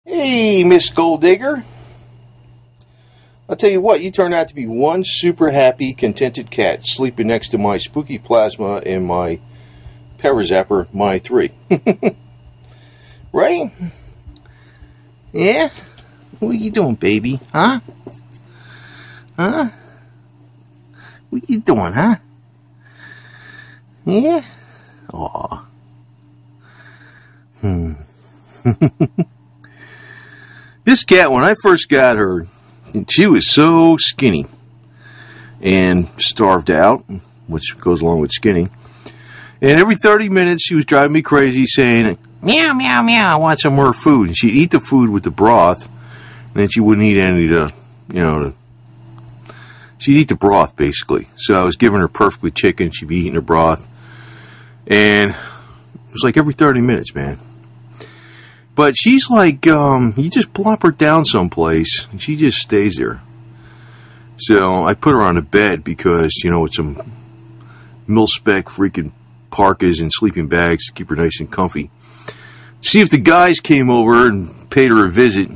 Hey, Miss GoldDigger. I'll tell you what, you turned out to be one super happy, contented cat sleeping next to my spooky plasma and my Parazapper, my 3. Right? Yeah? What are you doing, baby? Huh? Huh? What you doing, huh? Yeah? Aw. This cat, when I first got her, she was so skinny and starved out, which goes along with skinny. And every 30 minutes, she was driving me crazy saying, meow, meow, meow, I want some more food. And she'd eat the food with the broth, and then she wouldn't eat any of the, she'd eat the broth, basically. So I was giving her perfectly chicken, she'd be eating the broth. And it was like every 30 minutes, man. But she's like, you just plop her down someplace, and she just stays there. So I put her on a bed because, with some mil-spec freaking parkas and sleeping bags to keep her nice and comfy. See if the guys came over and paid her a visit.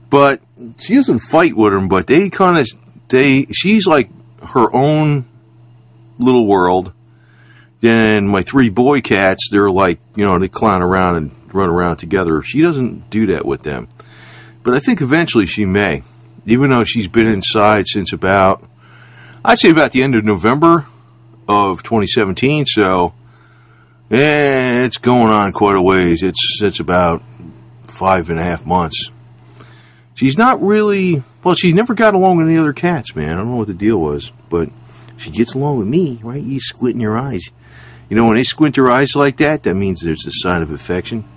But she doesn't fight with them, but she's like her own little world. Then my 3 boy cats, they're like, they clown around and run around together. She doesn't do that with them. But I think eventually she may. Even though she's been inside since I'd say about the end of November of 2017. So, it's going on quite a ways. It's about 5.5 months. She's not really, she's never got along with any other cats, man. I don't know what the deal was. But she gets along with me, right? You squint in your eyes. When they squint their eyes like that, that means there's a sign of infection.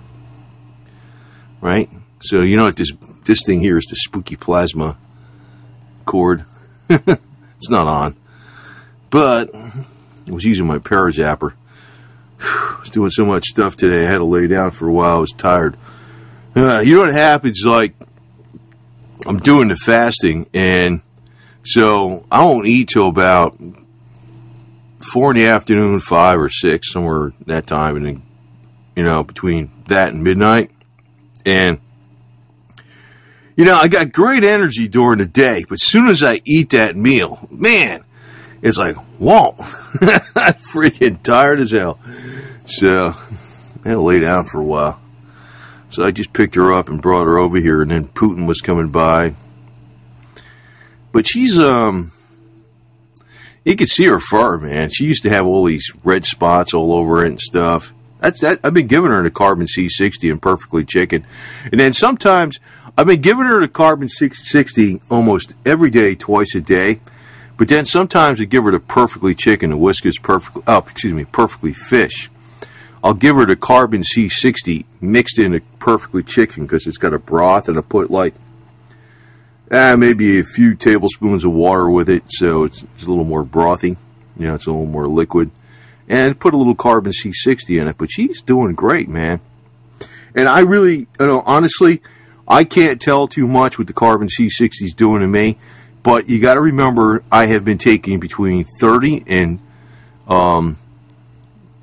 Right? So, this thing here is the spooky plasma cord. It's not on. But I was using my Parazapper. I was doing so much stuff today, I had to lay down for a while. I was tired. What happens, like, I'm doing the fasting, and so I won't eat till about 4 in the afternoon, 5 or 6, somewhere that time, and then, between that and midnight. And, I got great energy during the day, but as soon as I eat that meal, man, it's like, whoa, I'm freaking tired as hell. So, I had to lay down for a while. So I just picked her up and brought her over here, and then Putin was coming by. But she's, you could see her fur, man. She used to have all these red spots all over it and stuff. I've been giving her the carbon C60 and perfectly chicken. And then sometimes I've been giving her the carbon 60 almost every day, twice a day. But then sometimes I give her the perfectly chicken, the Whiskas perfectly fish. I'll give her the carbon C60 mixed in the perfectly chicken because it's got a broth, and I put like maybe a few tablespoons of water with it, so it's a little more brothy. It's a little more liquid. And put a little carbon C60 in it. But she's doing great, man. And I really, honestly, I can't tell too much what the carbon C60 is doing to me. But you got to remember, I have been taking between 30 and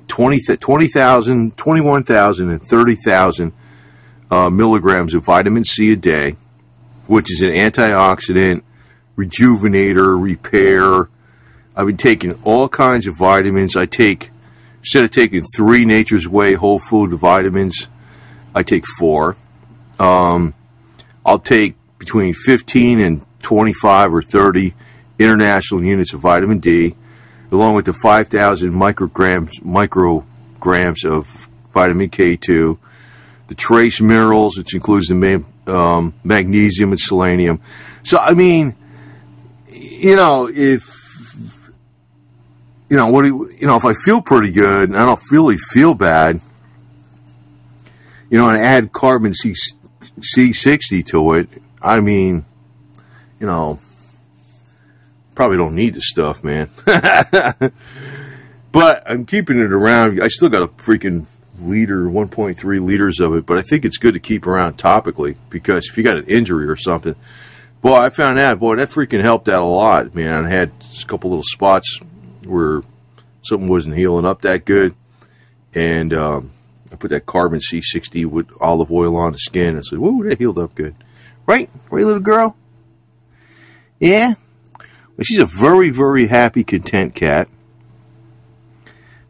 20,000, 21,000, and 30,000 milligrams of vitamin C a day, which is an antioxidant, rejuvenator, repair. I've been taking all kinds of vitamins. Instead of taking 3 Nature's Way whole food vitamins, I take 4. I'll take between 15 and 25 or 30 international units of vitamin D, along with the 5,000 micrograms of vitamin K2, the trace minerals, which includes the magnesium and selenium. So, I mean, if I feel pretty good and I don't really feel bad, and add carbon C60 to it, I mean, probably don't need this stuff, man. But I'm keeping it around. I still got a freaking liter, 1.3 liters of it, but I think it's good to keep around topically, because if you got an injury or something, I found out, that freaking helped out a lot, man. I had a couple little spots where something wasn't healing up that good, and I put that carbon C60 with olive oil on the skin. I said, whoa, that healed up good. Right? Right, little girl? Yeah? Well, she's a very, very happy, content cat.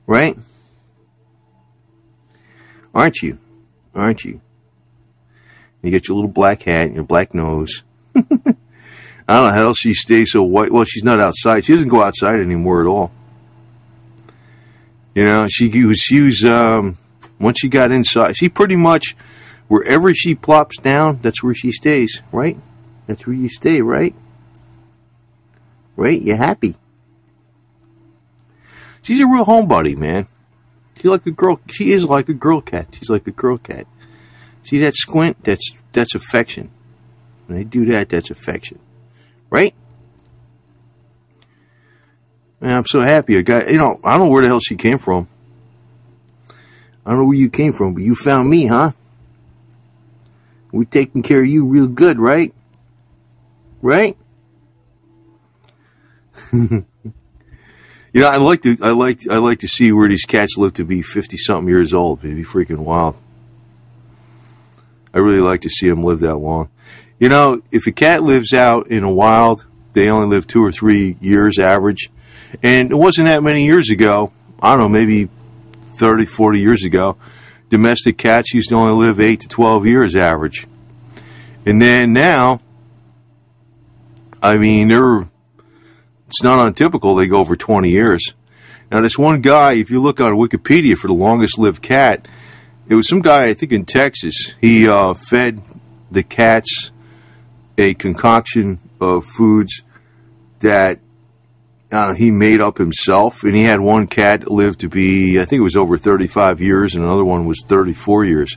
Right? Aren't you? Aren't you? You get your little black hat and your black nose. I don't know how else she stays so white. Well, she's not outside. She doesn't go outside anymore at all. You know, she was once she got inside, she pretty much, wherever she plops down, that's where she stays, right? That's where you stay, right? Right? You're happy. She's a real homebody, man. She's like a girl. She is like a girl cat. She's like a girl cat. See that squint? That's affection. When they do that, that's affection. Right? Man, I'm so happy. I got, you know, I don't know where the hell she came from. I don't know where you came from, but you found me, huh? We're taking care of you real good, right? Right? You know, I like to see where these cats live to be 50-something years old. It'd be freaking wild. I really like to see them live that long. You know, if a cat lives out in the wild, they only live 2 or 3 years average. And it wasn't that many years ago. I don't know, maybe 30, 40 years ago. Domestic cats used to only live 8 to 12 years average. And then now, I mean, it's not untypical they go over 20 years. Now, this one guy, if you look on Wikipedia for the longest lived cat, it was some guy, I think in Texas. He fed the cats a concoction of foods that he made up himself. And he had one cat that lived to be, I think it was over 35 years, and another one was 34 years.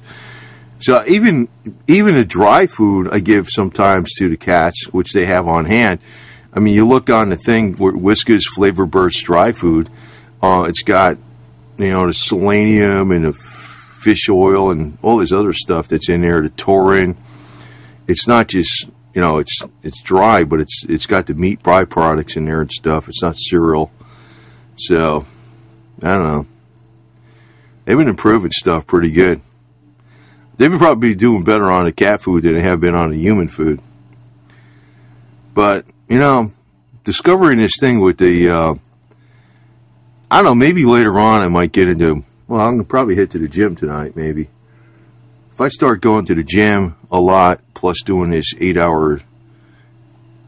So even the dry food I give sometimes to the cats, which they have on hand. I mean, you look on the thing, Whiskas Flavor Burst dry food, it's got, you know, the selenium and the fish oil and all this other stuff that's in there, the taurine. It's not just, you know, it's dry, but it's got the meat byproducts in there and stuff. It's not cereal. So, I don't know. They've been improving stuff pretty good. They've been probably doing better on the cat food than they have been on the human food. But, you know, discovering this thing with the, I don't know, maybe later on I might get into, well, I'm going to probably head to the gym tonight, maybe. If I start going to the gym a lot, plus doing this 8-hour,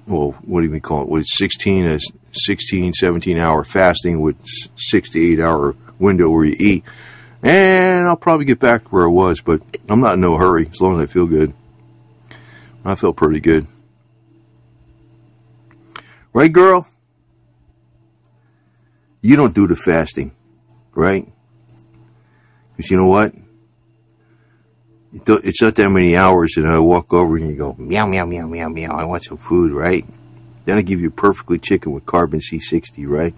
well, what do we call it? What is 16, 17-hour fasting with 6 to 8 hour window where you eat. And I'll probably get back to where I was, but I'm not in no hurry, as long as I feel good. I feel pretty good. Right, girl? You don't do the fasting, right? Because you know what? It's not that many hours and I walk over and you go, meow, meow, meow, meow, meow, I want some food, right? Then I give you perfectly chicken with carbon C60, right?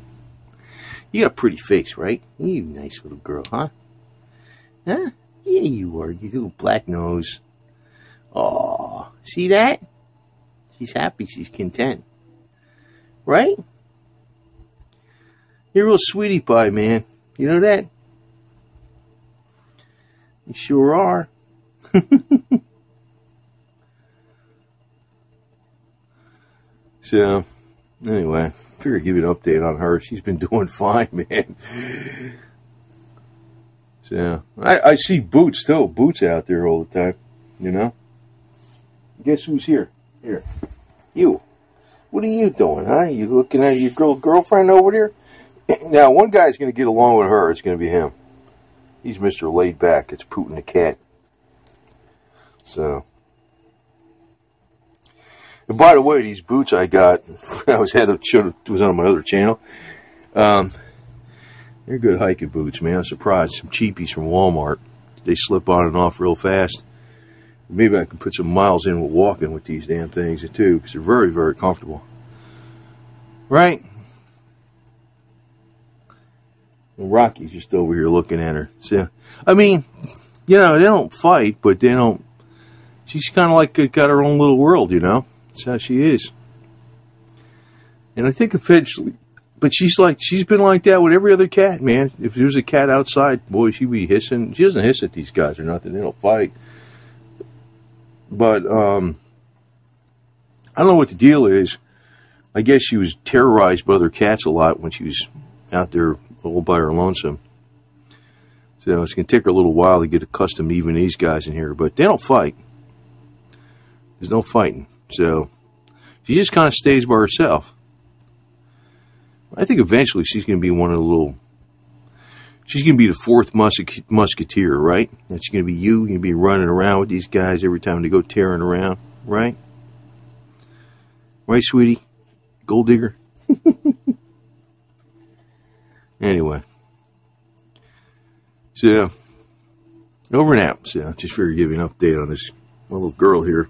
You got a pretty face, right? You nice little girl, huh? Huh? Yeah, you are. You little black nose. Oh, see that? She's happy. She's content. Right? You're a real sweetie pie, man. You know that? You sure are. So, anyway, I figured I'd give you an update on her. She's been doing fine, man. So, I see Boots, too. Boots out there all the time, you know? Guess who's here? Here. You. What are you doing, huh? You looking at your girlfriend over there? Now, one guy's going to get along with her. It's going to be him. He's Mr. Laid Back. It's Putin the cat. So. And by the way, these boots I got, I was on my other channel. They're good hiking boots, man. I'm surprised. Some cheapies from Walmart. They slip on and off real fast. Maybe I can put some miles in with walking with these damn things, too, because they're very, very comfortable. Right? And Rocky's just over here looking at her. So, I mean, you know, they don't fight, but they don't... She's kind of like got her own little world, you know? That's how she is. And I think eventually But she's been like that with every other cat, man. If there's a cat outside, boy, she'd be hissing. She doesn't hiss at these guys or nothing. They don't fight. But, I don't know what the deal is. I guess she was terrorized by other cats a lot when she was out there all by her lonesome. So it's going to take her a little while to get accustomed to even these guys in here. But they don't fight. There's no fighting. So she just kind of stays by herself. I think eventually she's going to be one of the little... She's going to be the fourth musketeer, right? That's going to be you. You're going to be running around with these guys every time they go tearing around, right? Right, sweetie? Gold digger? Anyway. So, over and out. So, just figured to give you an update on this little girl here.